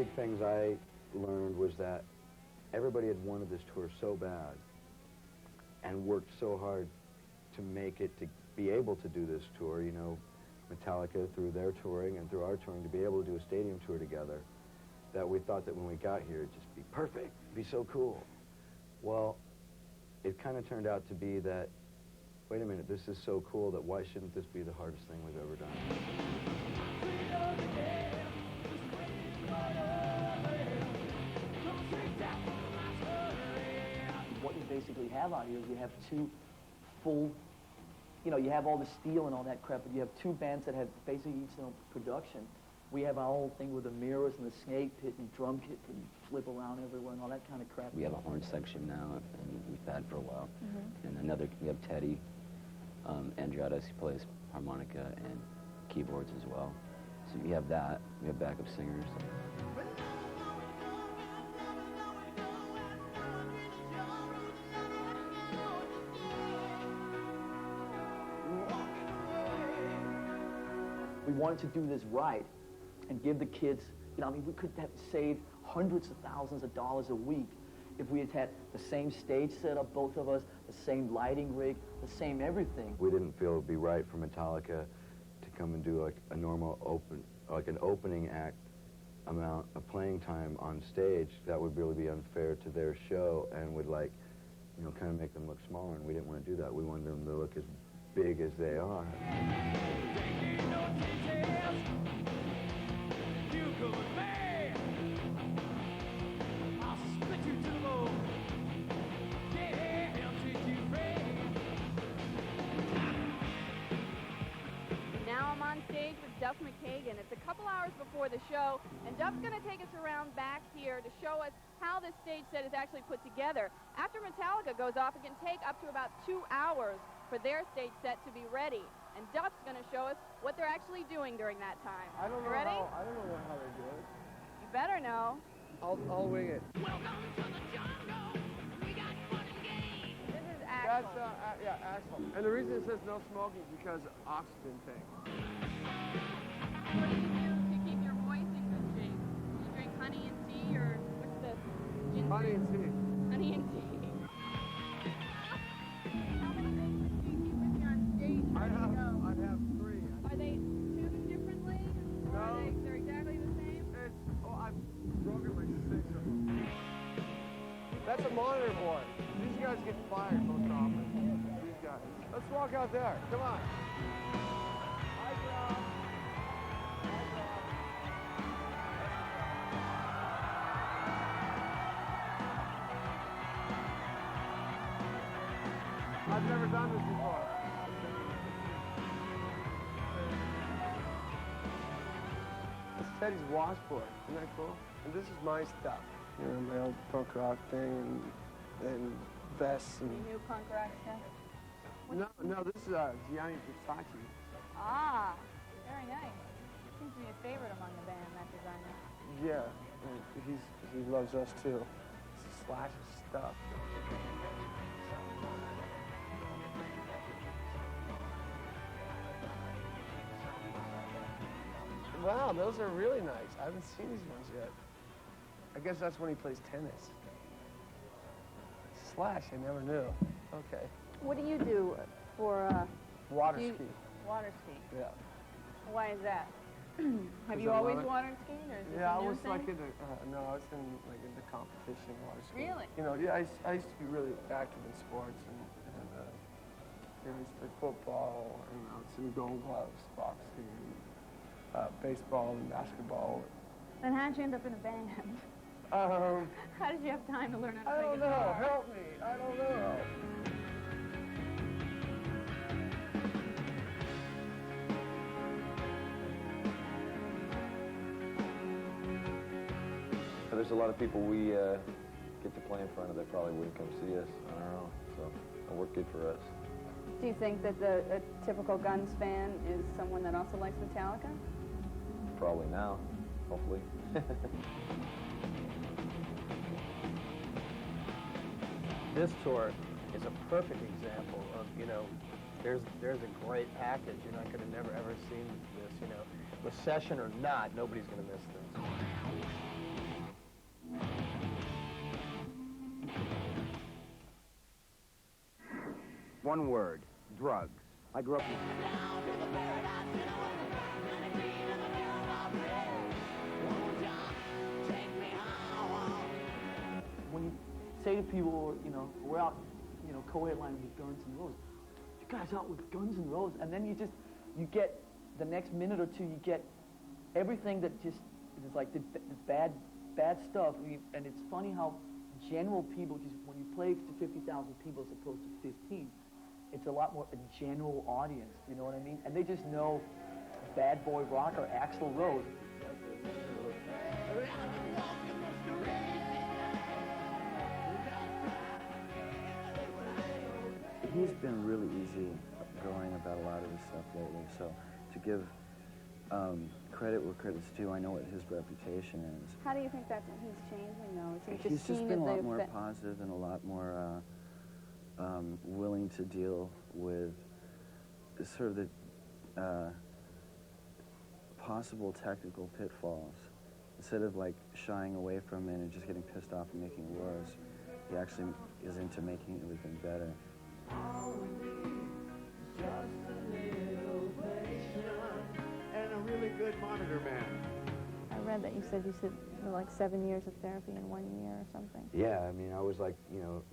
big things I learned was that everybody had wanted this tour so bad and worked so hard to make it, to be able to do this tour, you know, Metallica through their touring and through our touring, to be able to do a stadium tour together, that we thought that when we got here, it'd just be perfect, it'd be so cool. Well, it kind of turned out to be that, wait a minute, this is so cool that why shouldn't this be the hardest thing we've ever done? What you basically have out here is you have two full, you know, you have all the steel and all that crap, but you have two bands that have basically each their own production. We have our whole thing with the mirrors and the snake pit and drum kit and flip around everywhere and all that kind of crap. We have a horn section now, and we've had for a while. And another, we have Teddy Andriadas, he plays harmonica and keyboards as well. So we have that. We have backup singers. We wanted to do this right and give the kids, you know, I mean, we could have saved hundreds of thousands of dollars a week if we had had the same stage set up, both of us, the same lighting rig, the same everything. We didn't feel it would be right for Metallica to come and do like a normal an opening act amount of playing time on stage. That would really be unfair to their show and would, like, you know, kind of make them look smaller, and we didn't want to do that. We wanted them to look as big as they are. Now I'm on stage with Duff McKagan. It's a couple hours before the show, and Duff's going to take us around back here to show us how this stage set is actually put together. After Metallica goes off, it can take up to about 2 hours for their stage set to be ready. And Duff's going to show us what they're actually doing during that time. I don't know ready? I don't know how they do it. You better know. I'll wing it. Welcome to the jungle. We got fun and games. This is Axl. That's, yeah, Axl. And the reason it says no smoking is because oxygen tank. What do you do to keep your voice in good shape? Do you drink honey and tea, or what's this? Ginger? Honey and tea. Honey and tea. How many things do you keep with you on stage? I have 3. Are they tuned differently? Or No. they're exactly the same? I've broken like 6 of them. That's a monitor board. These guys get fired most often. These guys. Let's walk out there. Come on. Hi, John. I've never done this before. It's Teddy's washboard. Isn't that cool? And this is my stuff. You know, my old punk rock thing and vests and... New punk rock stuff? No, this is Gianni Versace. Ah, very nice. Seems to be a favorite among the band, that designer. Yeah, and he loves us too. It's Slash's stuff. Wow, those are really nice. I haven't seen these ones yet. I guess that's when he plays tennis. Slash, I never knew. Okay. What do you do for Water ski. water ski? Yeah. Why is that? Have 'Cause you I always love it. water skied, or is this Yeah, a I new was thing? like in the, no, I was in like in the competition water ski. Really? You know, yeah, I used to be really active in sports and you know, I used to play football and I was in Gold Gloves, boxing, baseball and basketball. Then how'd you end up in a band? Um, How did you have time to learn how to I play don't guitar? know. Help me. I don't know. There's a lot of people we get to play in front of that probably wouldn't come see us on our own, so it'll work good for us. Do you think that a typical Guns fan is someone that also likes Metallica? Probably now, hopefully. This tour is a perfect example of, you know, there's a great package. You're not going to never ever see this, you know. With session or not, nobody's going to miss this. One word, drugs. I grew up in... When you say to people, you know, we're out, you know, co-headlining with Guns N' Roses, you guys out with Guns N' Roses, and then you get the next minute or two, you get everything that just is like the bad stuff. And it's funny how general people, just when you play to 50,000 people as opposed to 15, it's a lot more a general audience, you know what I mean? And they just know Bad Boy Rocker, Axl Rose. He's been really easy going about a lot of this stuff lately, so to give credit where credit's due, I know what his reputation is. How do you think that he's changing, though? Is he He's just seen been a as lot more positive and a lot more willing to deal with sort of the possible technical pitfalls. Instead of like shying away from it and just getting pissed off and making it worse, he actually is into making everything better. And a really good monitor man. I read that you said like 7 years of therapy in 1 year or something. Yeah, I mean, I was like, you know,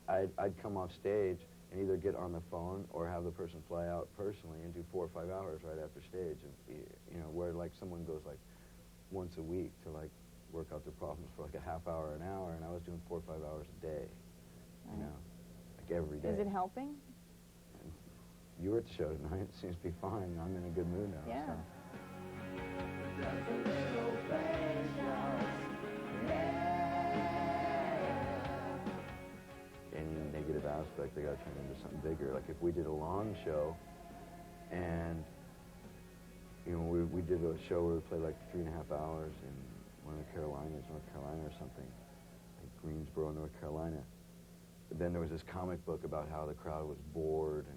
I'd come off stage and either get on the phone or have the person fly out personally and do 4 or 5 hours right after stage. And, you know, where like someone goes like once a week to like work out their problems for like a half hour, an hour, and I was doing 4 or 5 hours a day, you know, like every day. Is it helping? And you were at the show tonight. It seems to be fine. I'm in a good mood now. Yeah. So. Any negative aspect, they got to turn into something bigger. Like if we did a long show, and you know, we did a show where we played like 3.5 hours in one of the Carolinas, North Carolina or something, like Greensboro, North Carolina. But then there was this comic book about how the crowd was bored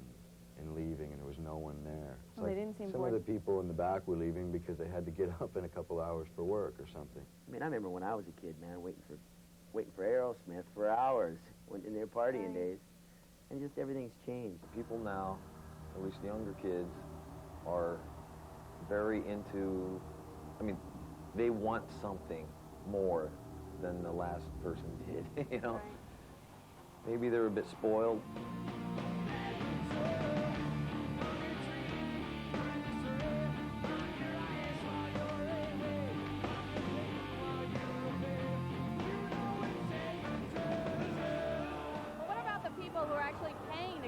and leaving, and there was no one there. It's Well, like they didn't seem some bored. of the people in the back were leaving because they had to get up in a couple hours for work or something. I mean, I remember when I was a kid, man, waiting for Aerosmith for hours in their partying days, and just everything's changed. People now, at least the younger kids, are very into, I mean, they want something more than the last person did, you know? Maybe they're a bit spoiled.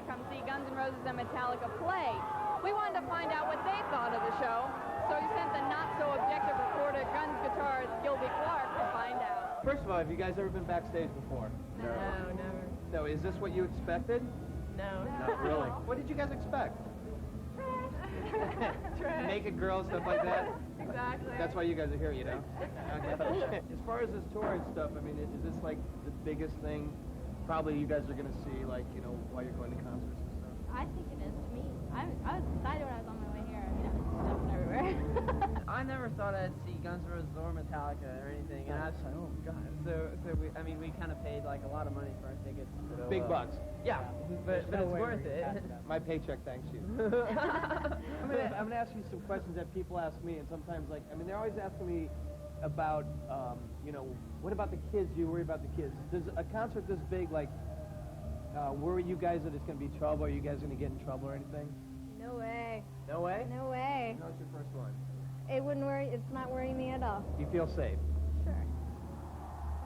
Come see Guns N' Roses and Metallica play. We wanted to find out what they thought of the show, so we sent the not-so-objective reporter, guns guitarist Gilby Clark, to find out. First of all, have you guys ever been backstage before? No, never. So is this what you expected? No. Not really. What did you guys expect? Naked girls, stuff like that? Exactly. That's why you guys are here, you know? Okay. As far as this tour and stuff, I mean, is this like the biggest thing probably you guys are going to see, like, you know, while you're going to concerts and stuff? I think it is to me. I was excited when I was on my way here. I mean, I was jumping everywhere. I never thought I'd see Guns N' Roses or Metallica or anything. And Oh, God. I mean, we kind of paid like a lot of money for our tickets. So, Big bucks. Yeah, but it's worth it. My paycheck thanks you. I'm gonna ask you some questions that people ask me, and sometimes, like, I mean, they're always asking me about, you know, what about the kids? Do you worry about the kids? Does a concert this big, like, worry you guys that it's going to be trouble? Are you guys going to get in trouble or anything? No way. No way? No way. How's your first one? It wouldn't worry. It's not worrying me at all. You feel safe? Sure.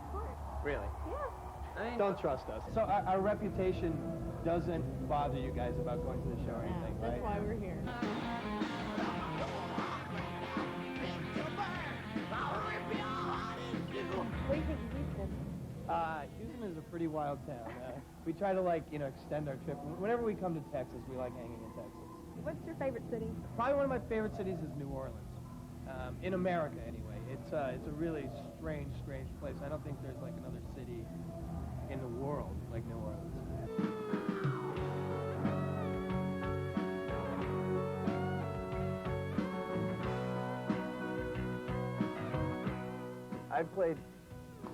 Of course. Really? Yeah. I mean, Don't trust us. So our reputation doesn't bother you guys about going to the show or anything, right? That's why we're here. What do you think of Houston? Houston is a pretty wild town. We try to, like, you know, extend our trip. Whenever we come to Texas, we like hanging in Texas. What's your favorite city? Probably one of my favorite cities is New Orleans. In America, anyway. It's a really strange place. I don't think there's, like, another city in the world like New Orleans. I've played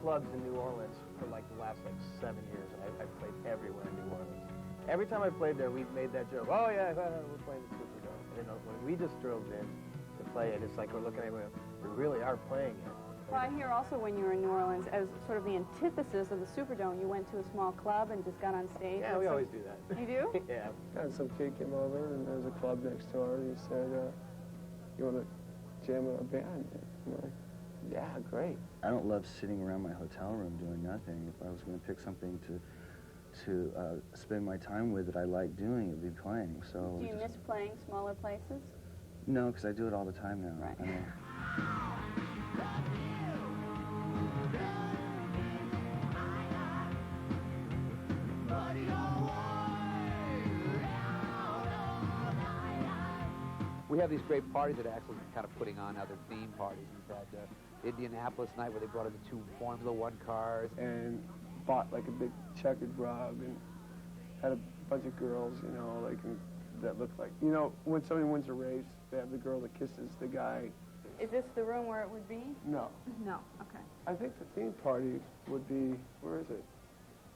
clubs in New Orleans for like the last 7 years, and I've played everywhere in New Orleans. Every time I played there, we made that joke. Oh yeah, we're playing the Superdome. And then when we just drove in to play it, it's like we're looking at it, we really are playing it. Well, I hear also when you were in New Orleans, as sort of the antithesis of the Superdome, you went to a small club and just got on stage. Yeah, we always do that. You do? Yeah. And some kid came over, and there was a club next door, and he said, you want to jam with our band? I'm like, yeah, great. I don't love sitting around my hotel room doing nothing. If I was going to pick something to spend my time with that I like doing, it would be playing. So Do you miss playing smaller places? No, because I do it all the time now. Right. I mean, We have these great parties that Axel's kind of putting on other theme parties. We've had Indianapolis night where they brought in the 2 Formula One cars. And bought like a big checkered rug and had a bunch of girls, you know, like that looked like, you know, when somebody wins a race, they have the girl that kisses the guy. Is this the room where it would be? No. No, okay. I think the theme party would be, where is it?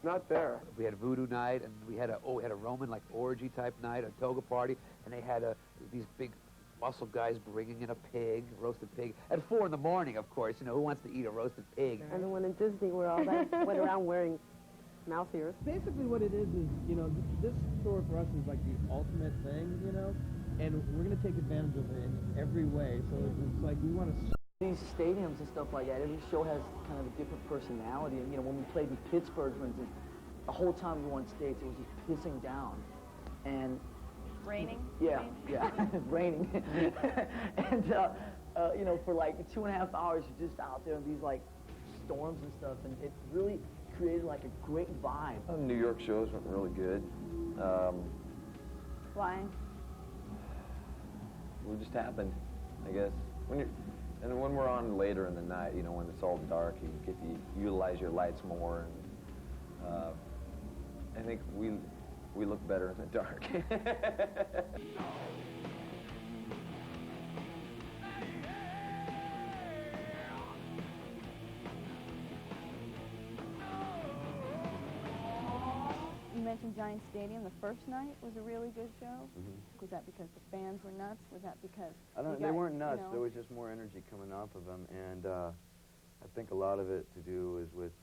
Not there. We had voodoo night, and we had a Roman like orgy type night, a toga party, and they had these big muscle guys bringing in a pig, roasted pig, at 4 in the morning, of course. You know, who wants to eat a roasted pig? And the one in Disney where all that went around wearing mouse ears. Basically what it is, you know, this tour for us is like the ultimate thing, you know, and we're going to take advantage of it in every way. So it's like we want to... These stadiums and stuff like that, every show has kind of a different personality. And, you know, when we played in Pittsburgh, for instance, the whole time we were on stage, it was just pissing down. And... Raining? Yeah, yeah, raining. And, you know, for like 2.5 hours, you're just out there in these, like, storms and stuff. And it really created, like, a great vibe. New York shows went really good. Why? It just happened, I guess. And when we're on later in the night, you know, when it's all dark, you get to utilize your lights more. And I think we look better in the dark. You mentioned Giant Stadium. The first night was a really good show. Was that because the fans were nuts? Was that because... they weren't nuts. There was just more energy coming off of them. And I think a lot of it to do is with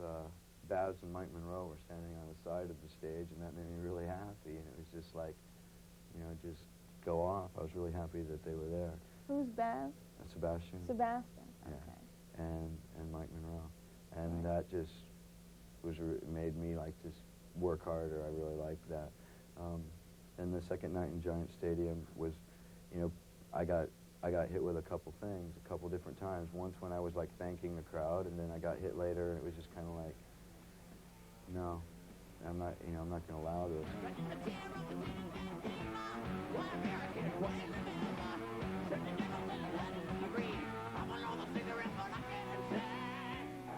Baz and Mike Monroe were standing on the side of the stage, and that made me really happy. And it was just like, you know, just go off. I was really happy that they were there. Who's Baz? Sebastian. Sebastian. Yeah. Okay. And Mike Monroe. And that just made me like just work harder. I really liked that. And the second night in Giant Stadium was, you know, I got hit with a couple things, a couple different times. Once when I was like thanking the crowd, and then I got hit later, and it was just kind of like, no, I'm not going to allow this.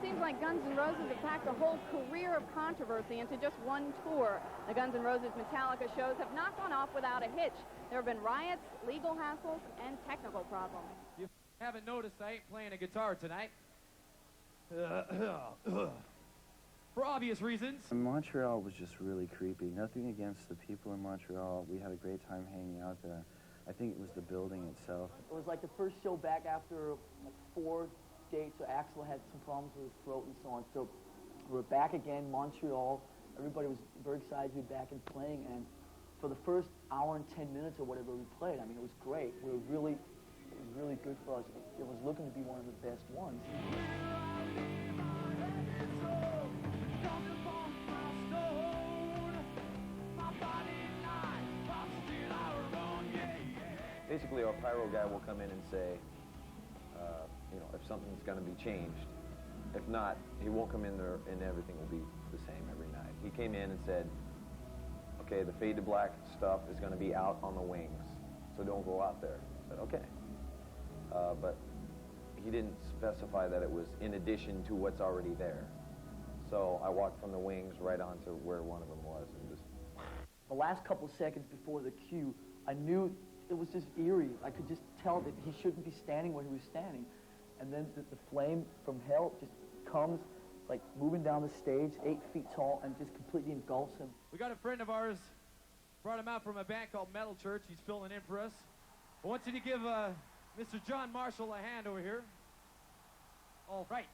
Seems like Guns N' Roses have packed a whole career of controversy into just one tour. The Guns N' Roses Metallica shows have not gone off without a hitch. There have been riots, legal hassles, and technical problems. You haven't noticed I ain't playing a guitar tonight. For obvious reasons. Montreal was just really creepy. Nothing against the people in Montreal. We had a great time hanging out there. I think it was the building itself. It was like the first show back after like 4 dates, so Axl had some problems with his throat and so on. So we're back again, Montreal. Everybody was very excited to be back and playing, and for the first hour and 10 minutes or whatever we played, I mean, it was great. It was really good for us. It was looking to be one of the best ones. Basically, our pyro guy will come in and say, you know, if something's going to be changed. If not, he won't come in there and everything will be the same every night. He came in and said, okay, the fade to black stuff is going to be out on the wings, so don't go out there. I said, okay. But he didn't specify that it was in addition to what's already there. So I walked from the wings right onto where one of them was and just... The last couple seconds before the cue, I knew it was just eerie. I could just tell that he shouldn't be standing where he was standing. And then the flame from hell just comes, like moving down the stage, 8 feet tall, and just completely engulfs him. We got a friend of ours Brought him out from a band called Metal Church. He's filling in for us. I want you to give Mr. John Marshall a hand over here. All right.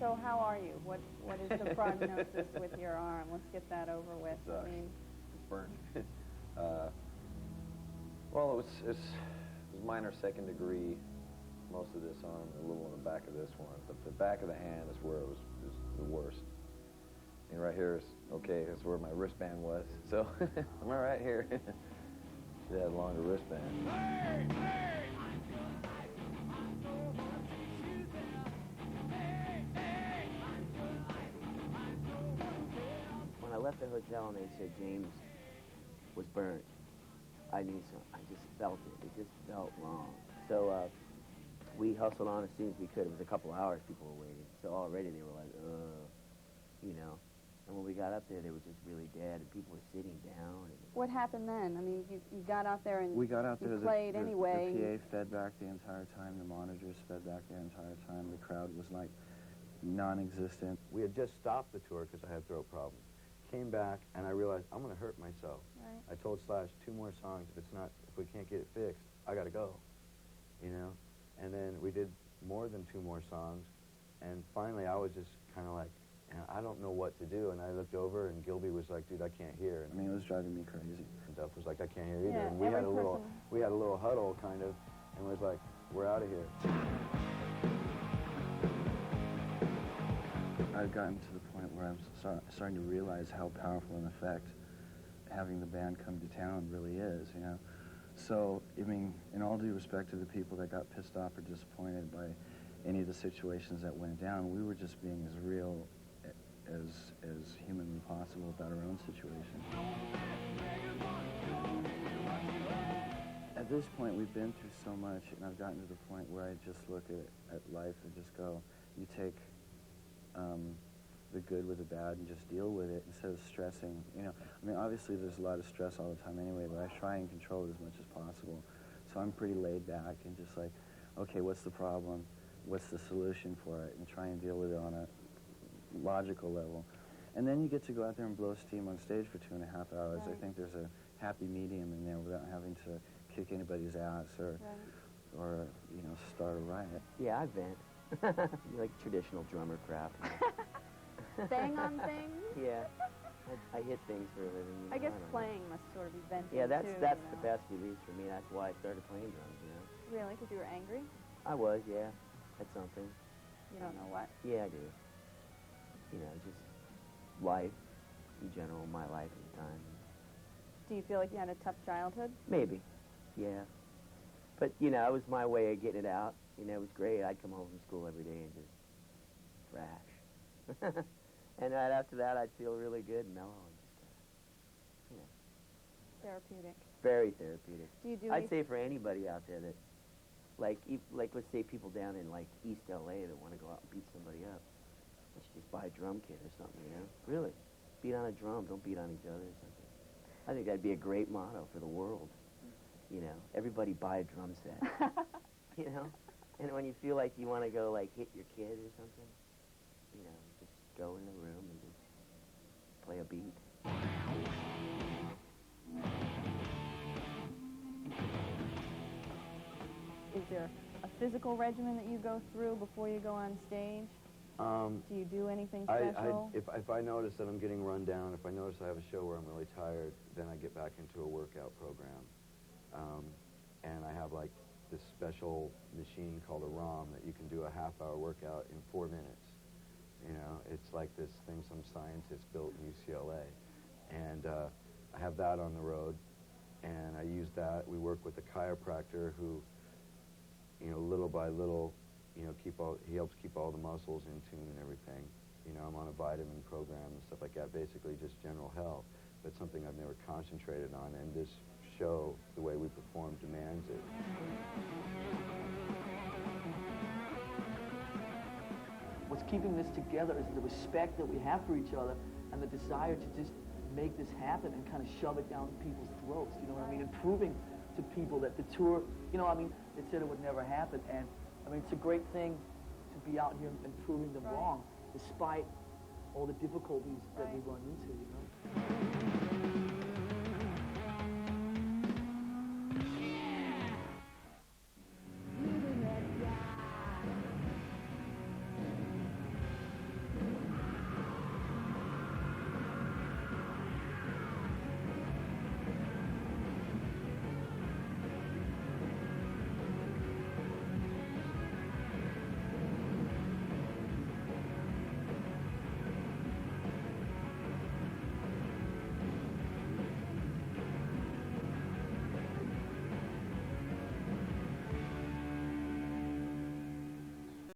So how are you? What is the prognosis with your arm? Let's get that over with. Sucks. I mean, It's burnt. Well, it was minor second degree, most of this arm, a little on the back of this one, but the back of the hand is where it was the worst. And right here is, okay, that's where my wristband was, so I'm right here. Should have had a longer wristband. When I left the hotel and they said James was burnt, I knew so. I just felt it. It just felt wrong. So we hustled on as soon as we could. It was a couple hours people were waiting. So already they were like, you know. And when we got up there, they were just really dead, and people were sitting down. And what happened then? I mean, you got out there and We got out there, you played anyway. the PA fed back the entire time, the monitors fed back the entire time, the crowd was like non-existent. We had just stopped the tour because I had throat problems. Came back and I realized I'm going to hurt myself. Right. I told Slash 2 more songs. If we can't get it fixed, I got to go, you know? And then we did more than 2 more songs, and finally I was just kind of like, I don't know what to do, and I looked over, and Gilby was like, dude, I can't hear. I mean, it was driving me crazy. And Duff was like, I can't hear either. Yeah, and we had every a little huddle, kind of, and was like, we're out of here. I've gotten to the point where I'm starting to realize how powerful an effect having the band come to town really is, you know? So, I mean, in all due respect to the people that got pissed off or disappointed by any of the situations that went down, we were just being as real as humanly possible about our own situation. At this point, we've been through so much, and I've gotten to the point where I just look at life and just go, you take the good with the bad and just deal with it instead of stressing, you know. I mean, obviously there's a lot of stress all the time anyway, but I try and control it as much as possible. So I'm pretty laid back and just like, okay, what's the problem? What's the solution for it? And try and deal with it on a logical level. And then you get to go out there and blow steam on stage for 2.5 hours. Right. I think there's a happy medium in there without having to kick anybody's ass or you know, start a riot. yeah, I've been. Like traditional drummer crap. Bang on things? Yeah. I hit things for a living. You know, I guess don't know. playing must sort of be venting Yeah, that's too, the you know? best release for me. That's why I started playing drums, you know. Really? Because you were angry? I was, yeah, at something. You don't know what? Yeah, I do. You know, just life in general, my life at the time. Do you feel like you had a tough childhood? Maybe, yeah. But, you know, it was my way of getting it out. You know, it was great. I'd come home from school every day and just thrash. And right after that, I'd feel really good and mellow and just, you know. Therapeutic. Very therapeutic. Do you do I'd say for anybody out there that, like let's say people down in, like, East L.A. that want to go out and beat somebody up, they should just buy a drum kit or something, you know? Really. Beat on a drum. Don't beat on each other or something. I think that'd be a great motto for the world. You know, everybody buy a drum set. You know? And when you feel like you want to go, like, hit your kid or something, you know, just go in the room and just play a beat. Is there a physical regimen that you go through before you go on stage? Do you do anything special? If I notice that I'm getting run down, if I notice I have a show where I'm really tired, then I get back into a workout program. And I have like this special machine called a ROM that you can do a half-hour workout in 4 minutes. You know, it's like this thing some scientist built in UCLA. And I have that on the road, and I use that. We work with a chiropractor who, you know, little by little, you know, he helps keep all the muscles in tune and everything. You know, I'm on a vitamin program and stuff like that, basically just general health, but something I've never concentrated on, and this show, the way we perform, demands it. What's keeping this together is the respect that we have for each other and the desire to just make this happen and kind of shove it down people's throats, you know what I mean? And proving to people that the tour, you know, I mean, they said it would never happen, and I mean, it's a great thing be out here and proving them wrong, despite all the difficulties that we run into, you know?